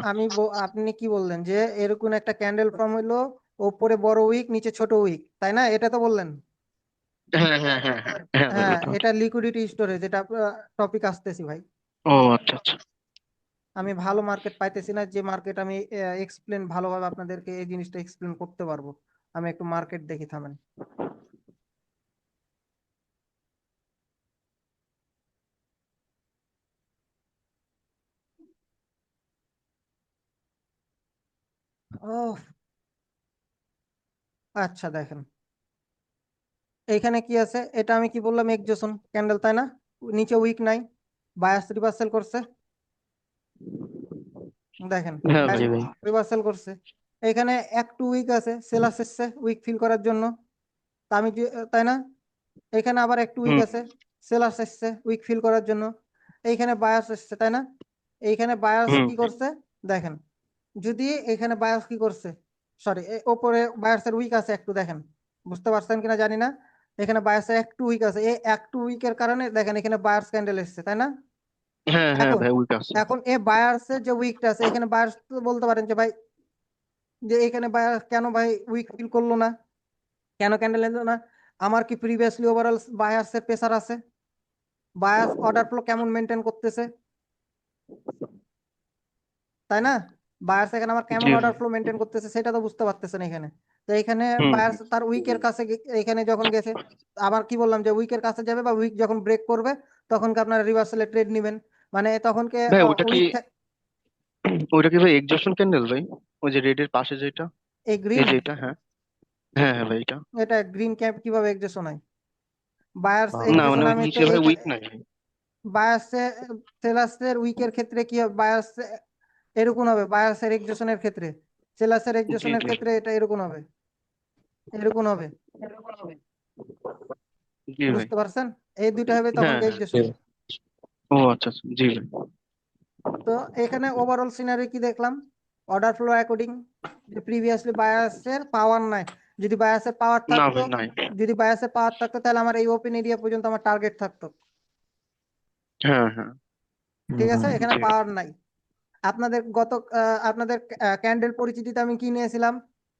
আপনি কি বললেন যে এরকম একটা ক্যান্ডেল ফর্ম হইলো, ওপরে বড় উইক নিচে ছোট উইক, তাই না? এটা তো বললেন। হ্যাঁ হ্যাঁ হ্যাঁ হ্যাঁ হ্যাঁ ভাই, হ্যাঁ, ওইটা ওইটা। এটা লিকুইডিটি স্টোরেজ, এটা টপিক আসতেছি ভাই। ও আচ্ছা আচ্ছা। আমি ভালো মার্কেট পাইতেছি না, যে মার্কেট আমি এক্সপ্লেন ভালোভাবে আপনাদেরকে এই জিনিসটা এক্সপ্লেন করতে পারবো। আমি একটু মার্কেট দেখি, থামেন। ও আচ্ছা, দেখেন এইখানে কি আছে, এটা আমি কি বললাম, এক্সজেশন ক্যান্ডেল, তাই না? নিচে উইক নাই, বায়াস রিভার্সাল করছে, দেখেন হ্যাঁ জি ভাই। ভাই। রিভার্সাল করছে। এখানে একটু উইক আছে, সেলার্স এসছে উইক ফিল করার জন্য, তা আমি তাই না? এখানে আবার একটু উইক হুম আছে, সেলার্স এসছে উইক ফিল করার জন্য। এইখানে বায়াস এসছে, তাই না? এইখানে বায়াস হুম। কি করছে, দেখেন। যদি এখানে বায়াস কি করছে, সরি, ওপরে বায়াসের উইক আছে একটু, দেখেন বুঝতে পারছেন কিনা জানি না। এখানে বায়াসের একটু উইক আছে, এই একটু উইকের কারণে দেখেন এখানে বায়ার্স ক্যান্ডেল এসছে, তাই না? হ্যাঁ হ্যাঁ এখন ভাই, উইক আছে। এখন এই বায়ার্সের যে উইকটা আছে, এখানে বায়ার্স বলতে পারেন যে ভাই, যে এখানে বায়ার্স কেন ভাই উইক ফিল করলো না, কেন ক্যান্ডেল এলো না? আমার কি প্রিভিয়াসলি ওভারঅল বায়ার্সের প্রেসার আছে? বায়ার্স অর্ডার ফ্লো কেমন মেনটেন করতেছে, তাই না? বায়ার্স এখানে আমার জি কেমন ভাই। অর্ডার ফ্লো মেনটেন করতেছে সেটা তো বুঝতে পারতেছেন এখানে। তো এখানে হুম বায়ার্স হুম। তার উইকের কাছে এখানে যখন গেছে, আবার কি বললাম যে উইকের কাছে যাবে, বা উইক যখন ব্রেক করবে তখন কি আপনারা রিভার্সালে ট্রেড নেবেন, মানে তখন কে ভাই ওটা কি, উইক, ওইটা কি ভাই এক্সজস্টন ক্যান্ডেল ভাই? ওই যে রেড এর পাশে যেটা, এই এই গ্রিন, যে এটা, হ্যাঁ হ্যাঁ হ্যাঁ ভাই এটা। এটা গ্রিন ক্যাপ কিভাবে এক্সেশন হয়? বায়ার্স না মানে এক্সেশন ওই আমি তো নিচে ভাই উইক নাই ভাই। বায়ার্সে সেলার্সের উইকের ক্ষেত্রে কি হবে, বায়ার্স এরকম হবে, বায়ার্সের এক্সেশনের ক্ষেত্রে, সেলার্সের জি এক্সেশনের জি ক্ষেত্রে এটা এরকম হবে, এরকম হবে। জি ভাই। বুঝতে পারছেন? এই দুইটা হবে তখন হ্যাঁ হ্যাঁ। জি এক্সেশন। ভাই। ও আচ্ছা আচ্ছা, জি ভাই। তো এখানে ওভারঅল সিনারি কি দেখলাম, অর্ডার ফ্লো অ্যাকর্ডিং, যে প্রিভিয়াসলি বায়াসের পাওয়ার নাই। যদি বায়াসের পাওয়ার না থাকতো, ভাই নাই। যদি বায়াসের পাওয়ার থাকতো তাহলে আমার এই ওপেন এরিয়া পর্যন্ত আমার টার্গেট থাকতো, হ্যাঁ হ্যাঁ। ঠিক আছে? এখানে জি ভাই। পাওয়ার নাই। আপনাদের আপনাদের ক্যান্ডেল পরিচিতিতে আমি কি নিয়েছিলাম,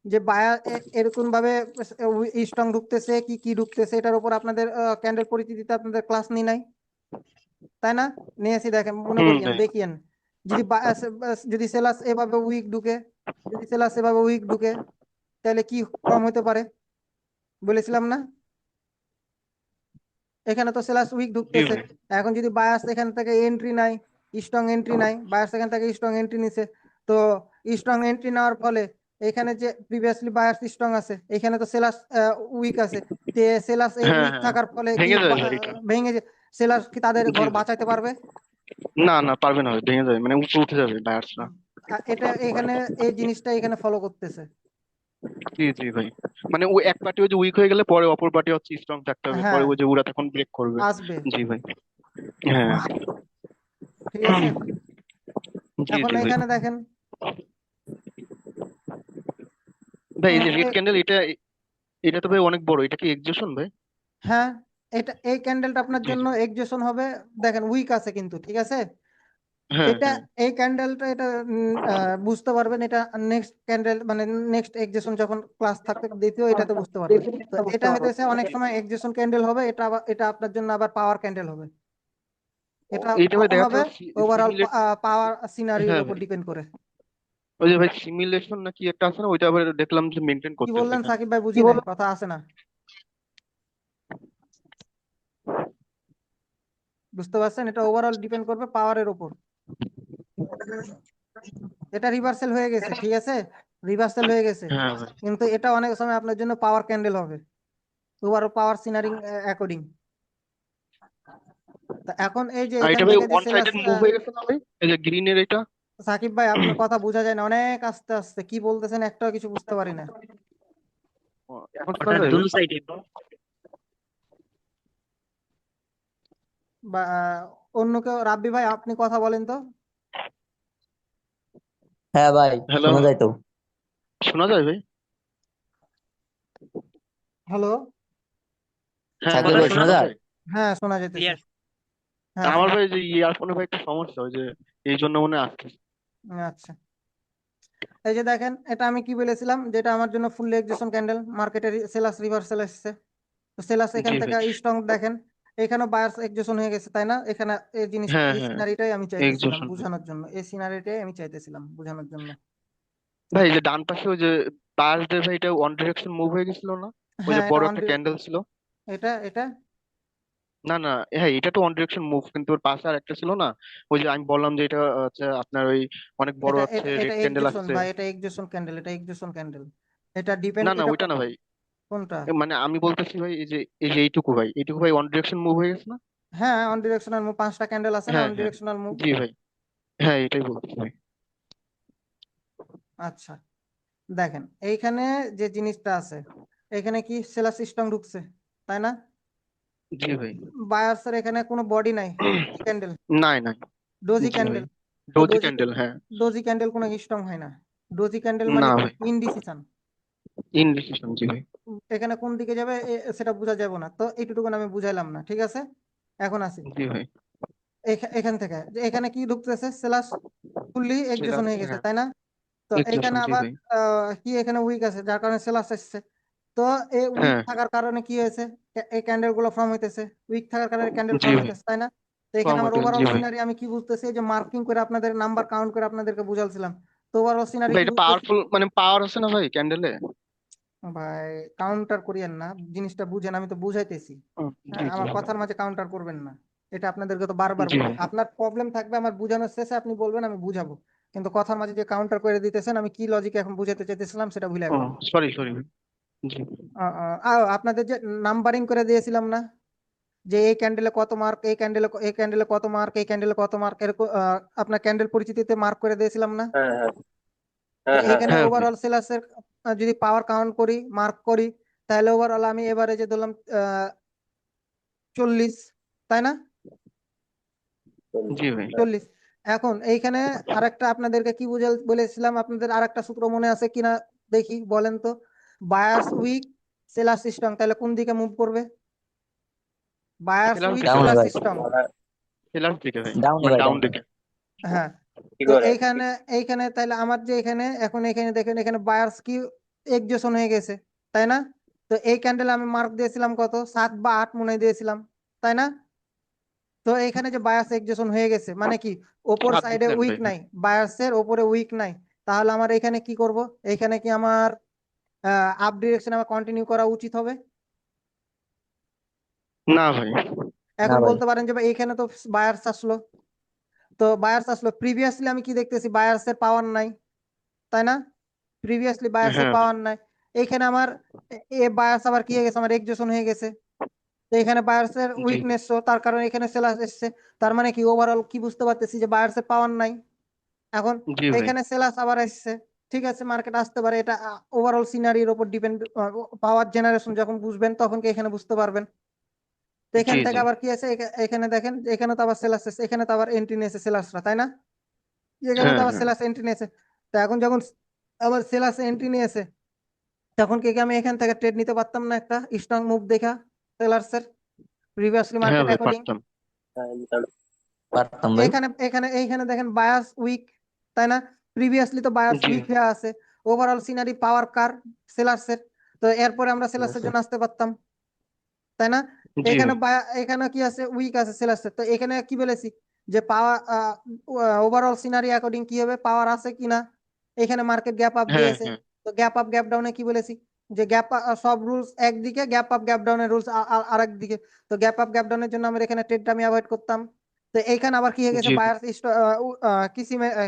যে বায়ার এরকম ভাবে স্ট্রং ঢুকতেছে কি কি ঢুকতেছে, এটার উপর আপনাদের ক্যান্ডেল পরিচিতিতে আপনাদের ক্লাস নি নাই, তাই না? নিয়েছি, দেখেন মনে হুম করিয়েন ভাই। দেখিয়েন। যদি যদি সেলাস এভাবে উইক ঢুকে, যদি সেলাস এভাবে উইক ঢুকে, তাহলে কি ফর্ম হতে পারে, বলেছিলাম না? এখানে তো সেলাস উইক জি ঢুকতেছে। ভাই। এখন যদি বায়াস এখান থেকে এন্ট্রি নাই, স্ট্রং এন্ট্রি নাই, বায়াস এখান থেকে স্ট্রং এন্ট্রি নিছে, তো তো স্ট্রং এন্ট্রি নেওয়ার ফলে এখানে যে প্রিভিয়াসলি বায়ার্স স্ট্রং আছে, এখানে তো সেলার্স উইক আছে, তে সেলার্স এই হ্যাঁ উইক হ্যাঁ থাকার ফলে কি ভেঙে যাবে ভাই এটা। ভেঙে সেলার্স কি তাদের জি ঘর ভাই। বাঁচাতে পারবে? না না পারবে না ভাই, ভেঙে যাবে, মানে উপরে উঠে যাবে বায়ার্সরা। এটা এখানে এই জিনিসটা এখানে ফলো করতেছে। জি জি ভাই, মানে ওই এক পার্টি ওই যে উইক হয়ে গেলে পরে অপর পার্টি হচ্ছে স্ট্রং থাকতে হবে, পরে হ্যাঁ, ওই যে ওরা তখন ব্রেক করবে। আসবে। জি ভাই। হ্যাঁ ঠিক আছে, জি এখন জি ভাই। এখানে দেখেন ভাই এই যে রেড এ- ক্যান্ডেল, এটা এটা তো ভাই অনেক বড়, এটা কি এক্সজেশন ভাই? হ্যাঁ, এটা এই ক্যান্ডেলটা আপনার জি জন্য জি। এক্সজেশন হবে। দেখেন উইক আছে কিন্তু, ঠিক আছে। হ্যাঁ এটা হ্যাঁ এই ক্যান্ডেলটা এটা বুঝতে পারবেন, এটা নেক্সট ক্যান্ডেল মানে নেক্সট এক্সজেশন যখন ক্লাস থাকবে দ্বিতীয়, এটাতে বুঝতে পারবেন। তো এটা হইতেছে অনেক সময় এক্সজেশন ক্যান্ডেল হবে, এটা আপনার জন্য আবার পাওয়ার ক্যান্ডেল হবে। এটা এইটা ভাই কখন দেখা হবে? যাচ্ছে ওভারঅল সিমিলেট। পাওয়ার সিনারিওর হ্যাঁ উপর ভাই, ডিপেন্ড করে। ওই যে ভাই সিমিলেশন নাকি একটা আছে না, ওইটা আবার দেখলাম যে মেনটেন কি করতেছে বললেন এটা। সাকিব ভাই? কি বুঝি নাই, বল? কথা আছে না, বুঝতে পারছেন? এটা ওভারঅল ডিপেন্ড করবে পাওয়ারের উপর। এটা রিভার্সাল হয়ে গেছে, ঠিক আছে, রিভার্সাল হয়ে গেছে, হ্যাঁ ভাই। কিন্তু এটা অনেক সময় আপনার জন্য পাওয়ার ক্যান্ডেল হবে, ওভারঅল পাওয়ার সিনারিং অ্যাকর্ডিং। তা এখন এই যে আর এখান এটা ভাই থেকে যে ওয়ান সেলাস, সাইডেড মুভ হয়ে গেছে না ভাই, এই যে গ্রিনের এটা? সাকিব ভাই আপনার কথা বোঝা যায় না, অনেক আস্তে আস্তে কি বলতেছেন একটাও কিছু বুঝতে পারি না। এখন শোনা ওটা যায় দুল ভাই? সাইডে। বা অন্য কেউ, রাব্বি ভাই আপনি কথা বলেন তো। হ্যাঁ ভাই, হ্যালো, শোনা যায় তো। শোনা যায় ভাই? হ্যালো, হ্যাঁ সাকিব হ্যাঁ ভাই ভাই শোনা শোনা যায়? যায়। হ্যাঁ শোনা যেতেছে, ক্লিয়ার। হ্যাঁ আমার শোনা। ভাই যে ইয়ারফোনে ভাই একটা সমস্যা, ওই যে এই জন্য মনে হয় আসছে। আচ্ছা, এই যে দেখেন এটা আমি কি বলেছিলাম, যেটা আমার জন্য ফুল এক্সেশন ক্যান্ডেল, মার্কেটের সেলাস রিভার্সাল এসেছে। তো সেলাস এখান জি থেকে ভাই। স্ট্রং দেখেন, এখানে বায়ার্স এক্সেশন হয়ে গেছে, তাই না? এখানে এই জিনিস, হ্যাঁ এই হ্যাঁ সিনারিটাই আমি চাইতেছিলাম এক্সজশন। বোঝানোর জন্য, এই সিনারিটাই আমি চাইতেছিলাম বোঝানোর জন্য। ভাই এই যে ডান পাশে ওই যে বায়াস দিয়ে ভাই, এটা ওয়ান ডিরেকশন মুভ হয়ে গেছিল না, ওই যে হ্যাঁ, এটা বড় অন, একটা ক্যান্ডেল ছিল? এটা না না, হ্যাঁ এটা তো ওয়ান ডিরেকশন মুভ, কিন্তু ওর পাশে আর একটা ছিল না, ওই যে আমি বললাম যে এটা হচ্ছে আপনার ওই অনেক বড় এটা হচ্ছে এটা এটা রেড ক্যান্ডেল এক্সেশন আসছে। ভাই, এটা এক্সেশন ক্যান্ডেল, এটা এক্সেশন ক্যান্ডেল। এটা ডিপেন্ড, না না এটা ওইটা না ভাই, কোনটা? মানে আমি বলতেছি ভাই এই যে এইটুকু ভাই, এইটুকু ভাই ওয়ান ডিরেকশন মুভ হয়ে গেছে না? হ্যাঁ, অন ডিরেকশনাল মুভ, 5টা ক্যান্ডেল আছে না হ্যাঁ অন হ্যাঁ ডিরেকশনাল মুভ। জি ভাই, হ্যাঁ এটাই বলতেছি ভাই। আচ্ছা, দেখেন এইখানে যে জিনিসটা আছে, এখানে কি সেলার সিস্টেম ঢুকছে, তাই না? জি ভাই। বায়ার্সের এখানে কোনো বডি নাই, ক্যান্ডেল, নাই নাই। ডোজি জি ভাই, ক্যান্ডেল। তো ডোজি ডোজি, ক্যান্ডেল হ্যাঁ। ডোজি ক্যান্ডেল কোনো স্ট্রং হয় না। ডোজি ক্যান্ডেল মানে না কি? ভাই, ইনডিসিশন। ইনডিসিশন জি ভাই। এখানে কোন দিকে যাবে সেটা বোঝা যাবে না, তো এইটুকু আমি বুঝাইলাম না, ঠিক আছে। এখন আসি জি ভাই। এখান থেকে, যে এখানে কি ঢুকতেছে, সেলাস ফুললি এক্সেশন সেলার হয়ে গেছে, হ্যাঁ, তাই না? তো এক্সজশন এইখানে জি আবার ভাই। কি এখানে উইক আছে, যার কারণে সেলাস এসছে। তো এই উইক হ্যাঁ থাকার কারণে কি হয়েছে, এই ক্যান্ডেল গুলো ফর্ম হইতেছে, উইক থাকার কারণে ক্যান্ডেল জি ফর্ম ভাই, হইতেছে, তাই না? তো এখানে কম আমার হইতেছে জি ওভারঅল ভাই। সিনারি আমি কি বুঝতেছি, এই যে মার্কিং করে আপনাদের নাম্বার কাউন্ট করে আপনাদেরকে বুঝালছিলাম। তো ওভারঅল সিনারি ভাই কি এটা বুঝতেছি? পাওয়ারফুল, মানে পাওয়ার আছে না ভাই ক্যান্ডেলে? ভাই কাউন্টার করিয়েন না, জিনিসটা বুঝেন, আমি তো বুঝাইতেছি। জি হ্যাঁ, জি আমার কথার মাঝে কাউন্টার করবেন না। এটা আপনাদেরকে তো বারবার জি বলি, ভাই। আপনার প্রবলেম থাকবে আমার বুঝানোর শেষে, আপনি বলবেন আমি বুঝাবো, কিন্তু কথার মাঝে যে কাউন্টার করে দিতেছেন, আমি কি লজিকে এখন বুঝাতে চাইতেছিলাম সেটা ভুলে ও গেলাম। সরি সরি ভাই। জি আপনাদের যে নাম্বারিং করে দিয়েছিলাম না, যে এই ক্যান্ডেলে কত মার্ক, এই ক্যান্ডেলে কত মার্ক, এই ক্যান্ডেলে কত মার্ক, এরকম আপনার ক্যান্ডেল পরিচিতিতে মার্ক করে দিয়েছিলাম না? হ্যাঁ হ্যাঁ তো হ্যাঁ হ্যাঁ এইখানে হ্যাঁ হ্যাঁ ভাই। ওভারঅল সেলাসের যদি পাওয়ার কাউন্ট করি, মার্ক করি, তাহলে ওভারঅল আমি এভারেজে ধরলাম 40, তাই না? জি ভাই। 40। এখন এইখানে আরেকটা আপনাদেরকে কি বলেছিলাম, আপনাদের আরেকটা সূত্র মনে আছে কিনা দেখি বলেন তো। বায়ার্স উইক, সেলার স্ট্রং, তাহলে কোন দিকে মুভ করবে? বায়ার্স সেলার উইক, দিকে ডাউনে ভাই, সেলার ভাই, স্ট্রং। সেলার দিকে ভাই, ডাউনে মানে ভাই, ডাউন ডাউনে। দিকে। হ্যাঁ, কি তো করে? এইখানে তাহলে আমার যে এখানে, এখন এখানে দেখেন এখানে বায়ার্স কি এক্সজেশন হয়ে গেছে, তাই না? তো এই ক্যান্ডেল আমি মার্ক দিয়েছিলাম কত, 7 বা 8 মনে হয় দিয়েছিলাম, তাই না? তো এখানে যে বায়াস এক্সজেশন হয়ে গেছে মানে কি, ওপর হাত সাইডে দিছিলেন উইক ভাই, হ্যাঁ। নাই, বায়াসের ওপরে উইক নাই। তাহলে আমার এখানে কি করব, এখানে কি আমার আপ ডিরেকশন আমার কন্টিনিউ করা উচিত হবে? না ভাই। না এখন ভাই। বলতে পারেন যে ভাই এখানে তো বায়ার্স আসলো, তো বায়ার্স আসলো, প্রিভিয়াসলি আমি কি দেখতেছি বায়ার্সের পাওয়ার নাই, তাই না? প্রিভিয়াসলি বায়ার্সের হ্যাঁ পাওয়ার নাই, এইখানে আমার এ বায়ার্স আবার কি হয়ে গেছে, আমার এক্সজেশন হয়ে গেছে। তো এখানে বায়ার্সের জি উইকনেস, তার কারণে এখানে সেলাস এসছে। তার মানে কি ওভারঅল কি বুঝতে পারতেছি যে বায়ার্সের পাওয়ার নাই। এখন জি ভাই এখানে সেলাস আবার এসছে, ঠিক আছে, মার্কেট আসতে পারে, এটা ওভারঅল সিনারির উপর ডিপেন্ড। পাওয়ার জেনারেশন যখন বুঝবেন তখন কি এখানে বুঝতে পারবেন। তো এখান জি থেকে জি আবার কি আছে, এখানে দেখেন এখানে তো আবার সেলাস এসছে, এখানে তো আবার এন্ট্রি নিয়েছে সেলাসরা, তাই না? এখানে তো হ্যাঁ আবার হ্যাঁ সেলাস এন্ট্রি নিয়েছে। তো এখন যখন আবার সেলাস এন্ট্রি নিয়েছে, তখন কি আমি এখান থেকে ট্রেড নিতে পারতাম না একটা স্ট্রং মুভ দেখা সেলার্সের প্রিভিয়াসলি হ্যাঁ মার্কেট ভাই অ্যাকর্ডিং? পারতাম। পারতাম ভাই। এখানে এখানে এইখানে দেখেন বায়াস উইক, তাই না? প্রিভিয়াসলি তো বায়াস জি উইক হয়ে আছে, ওভারঅল সিনারি পাওয়ার কার সেলার্সের। তো এরপরে আমরা সেলার্সের জন্য আসতে পারতাম, তাই না? জি এখানে ভাই এখানে কি আছে, উইক আছে সেলার্সের। তো এখানে কি বলেছি যে পাওয়ার ওভারঅল সিনারি অ্যাকর্ডিং কি হবে, পাওয়ার আছে কিনা। এখানে মার্কেট গ্যাপ আপ হ্যাঁ দিয়েছে, হ্যাঁ তো গ্যাপ আপ গ্যাপ ডাউনে কি বলেছি যে গ্যাপ সব রুলস একদিকে, গ্যাপ আপ গ্যাপ ডাউনের রুলস আরেক দিকে। তো গ্যাপ আপ গ্যাপ ডাউনের জন্য আমরা এখানে ট্রেডটা আমি অ্যাভয়েড করতাম। তো এইখানে আবার কি হয়ে গেছে, জি বায়ার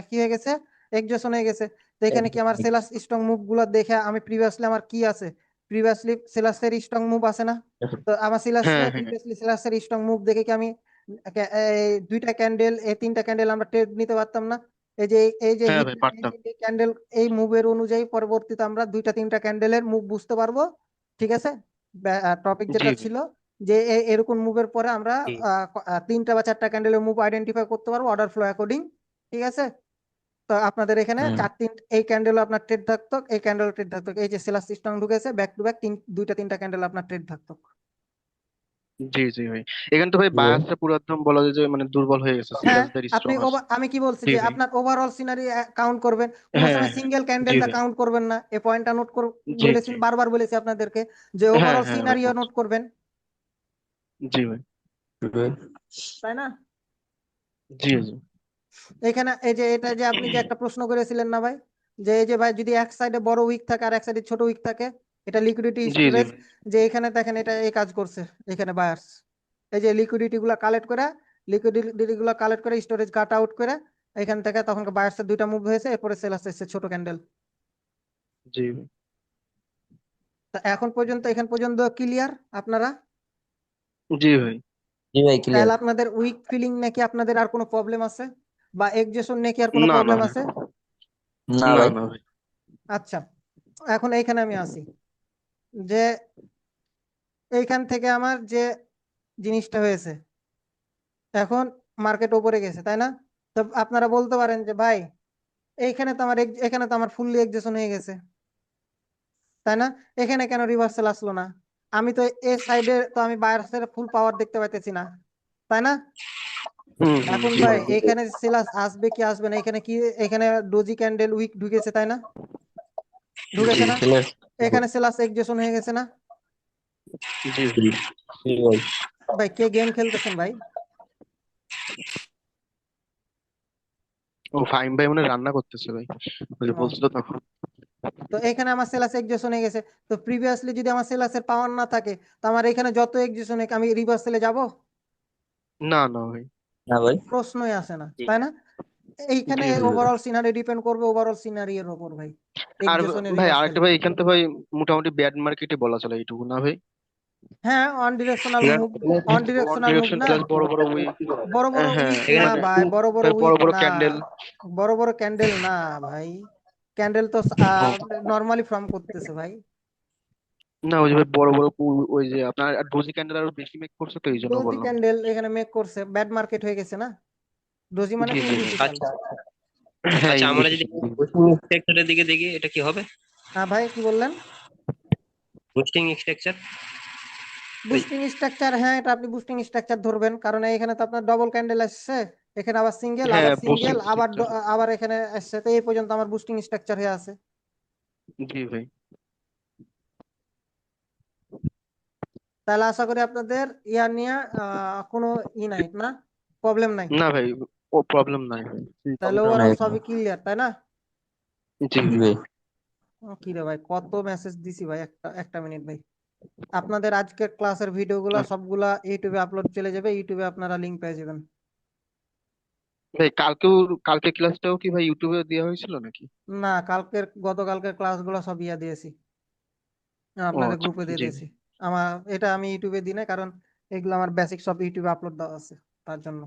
কি হয়ে গেছে, এক্সজেশন হয়ে গেছে। তো এখানে কি আমার সেলার্স স্ট্রং মুভ গুলো দেখে আমি প্রিভিয়াসলি আমার কি আছে, প্রিভিয়াসলি সেলার্সের স্ট্রং মুভ আছে না? তো আমার হ্যাঁ হ্যাঁ প্রিভিয়াসলি সেলার্সের স্ট্রং মুভ দেখে কি আমি এই দুইটা ক্যান্ডেল, এই তিনটা ক্যান্ডেল আমরা ট্রেড নিতে পারতাম না? এই যে এই যে হ্যাঁ হিট ভাই পারতাম। ক্যান্ডেল, এই মুভের অনুযায়ী পরবর্তীতে আমরা দুইটা তিনটা ক্যান্ডেলের মুভ বুঝতে পারবো, ঠিক আছে? টপিক জি যেটা ভাই ছিল যে এরকম মুভের পরে আমরা তিনটা বা চারটা ক্যান্ডেলের মুভ আইডেন্টিফাই করতে পারবো অর্ডার ফ্লো অ্যাকর্ডিং, ঠিক আছে? তো আপনাদের এখানে হুম। এই ক্যান্ডেল আপনার ট্রেড থাকতো, এই ক্যান্ডেল ট্রেড থাকতো, এই যে সেলার সিস্টেম ঢুকেছে ব্যাক টু ব্যাক দুইটা তিনটা ক্যান্ডেল আপনার ট্রেড থাকতো। জি জি ভাই, এখানে তো ভাই জি ভাই। বায়াসটা পুরো একদম বলা যায় যে মানে দুর্বল হয়ে গেছে, হ্যাঁ, সেলাসদের আপনি স্ট্রং আছে। আমি কি বলছি জি যে ভাই আপনার ওভারঅল সিনারি কাউন্ট করবেন, কোনো হ্যাঁ সময় হ্যাঁ সিঙ্গেল জি ক্যান্ডেলটা ভাই কাউন্ট করবেন না, এই পয়েন্টটা নোট জি বলেছি, জি বারবার বলেছি আপনাদেরকে যে হ্যাঁ ওভারঅল হ্যাঁ ভাই সিনারিও নোট করবেন, জি ভাই জি ভাই। তাই না? জি জি এখানে এই যে এটা যে আপনি যে একটা প্রশ্ন করেছিলেন না ভাই, যে এই যে ভাই যদি এক সাইডে বড় উইক থাকে আর এক সাইডে ছোট উইক থাকে, এটা লিকুইডিটি জি জি স্টোরেজ, ভাই যে এখানে দেখেন এটা এই কাজ করছে। এখানে বায়ার্স এই যে লিকুইডিটি গুলা কালেক্ট করে স্টোরেজ কাট আউট করে এখান থেকে তখন বায়ার্সের দুইটা মুভ হয়েছে, এরপরে সেলার্স এসেছে ছোট ক্যান্ডেল। জি ভাই তা এখন পর্যন্ত এখান পর্যন্ত ক্লিয়ার আপনারা? জি ভাই। জি ভাই ক্লিয়ার। তাহলে আপনাদের উইক ফিলিং নাকি আপনাদের আর কোনো প্রবলেম আছে, বা এক্সজেশন নাকি আর কোনো না না প্রবলেম ভাই আছে? না না ভাই। না ভাই আচ্ছা, এখন এইখানে আমি আসি যে এইখান থেকে আমার যে জিনিসটা হয়েছে, এখন মার্কেট উপরে গেছে, তাই না? তো আপনারা বলতে পারেন যে ভাই এখানে তো আমার ফুললি এক্সজেশন হয়ে গেছে, তাই না? এখানে কেন রিভার্সাল আসলো না? আমি তো এই সাইডে তো আমি বায়ার্সের ফুল পাওয়ার দেখতে পাইতেছি না, তাই না? এখন জি ভাই ভাই এখানে সেলাস আসবে কি আসবে না, এখানে কি, এখানে ডোজি ক্যান্ডেল উইক ঢুকেছে, তাই না? জি ঢুকেছে না? ক্লিয়ার। এখানে সেলাস এক্সজেশন হয়ে গেছে না? জি জি জি ভাই। ভাই কে গেম খেলতেছেন ভাই? ও ফাইম ভাই মানে রান্না করতেছে ভাই, ওই যে ও, বলছিল তখন। তো এখানে আমার সেলাস এক্সজেশন হয়ে গেছে। তো প্রিভিয়াসলি যদি আমার সেলাসের পাওয়ার না থাকে, তো আমার এখানে যত এক্সজেশন আমি রিভার্সালে যাব? না না ভাই না ভাই। প্রশ্নই আসে না, জি তাই না? এইখানে জি ভাই। ওভারঅল সিনারি ডিপেন্ড করবে ওভারঅল সিনারির উপর ভাই, আর এক্সজেশনের ভাই রিভার্সাল। আরেকটা ভাই, এখান তো ভাই মোটামুটি ব্যাড মার্কেটে বলা চলে এইটুকু না ভাই? হ্যাঁ, on directional move, on one directional move direction না, প্লাস বড় বড় উইক। বড় বড় হ্যাঁ উইক না এখানে ভাই, বড় বড় বড় উইক বড় না, ক্যান্ডেল। বড় বড় ক্যান্ডেল না ভাই, ক্যান্ডেল তো নর্মালি ফর্ম করতেছে ভাই। না ওই যে ভাই বড় বড় ওই যে আপনার ডোজি ক্যান্ডেল আরো বেশি মেক করছে, তো এই জন্য ডোজি বললাম। ক্যান্ডেল এখানে মেক করছে, ব্যাড মার্কেট হয়ে গেছে না? ডোজি মানে জি তো জি জি ইন্ডিসিশাল। আচ্ছা হ্যাঁ আচ্ছা, আমরা যদি ইন্ডিসিশন। বুস্টিং স্ট্রাকচারের দিকে দেখি এটা কি হবে? হ্যাঁ ভাই, কি বললেন? বুস্টিং স্ট্রাকচার বুস্টিং স্ট্রাকচার, হ্যাঁ এটা আপনি বুস্টিং স্ট্রাকচার ধরবেন, কারণ এখানে তো আপনার ডবল ক্যান্ডেল আসছে, এখানে আবার সিঙ্গেল, হ্যাঁ আবার বুস্টিং সিঙ্গেল, আবার স্ট্রাকচার। আবার এখানে আসছে, তো এই পর্যন্ত আমার বুস্টিং স্ট্রাকচার হয়ে আছে। জি ভাই। তাহলে আশা করি আপনাদের ইয়ার নিয়ে কোনো নাই না, প্রবলেম নাই। না ভাই ও প্রবলেম নাই ভাই। তাহলে না ওভারঅল এখানে। সবই ক্লিয়ার, তাই না? জি জি ভাই ভাই। কি রে ভাই, কত মেসেজ দিছি ভাই, একটা একটা মিনিট ভাই। আপনাদের আজকের ক্লাসের ভিডিওগুলো সবগুলা ইউটিউবে আপলোড চলে যাবে, ইউটিউবে আপনারা লিংক পেয়ে যাবেন। ভাই কালকে ক্লাসটাও কি ভাই ইউটিউবে দেওয়া হয়েছিল নাকি? না, গতকালকের ক্লাসগুলো সব ইয়া দিয়েছি, ও আপনাদের আচ্ছা, গ্রুপে দিয়ে জি। দিয়েছি। এটা আমি ইউটিউবে দিই না, কারণ এগুলো আমার বেসিক সব ইউটিউবে আপলোড দেওয়া আছে তার জন্য।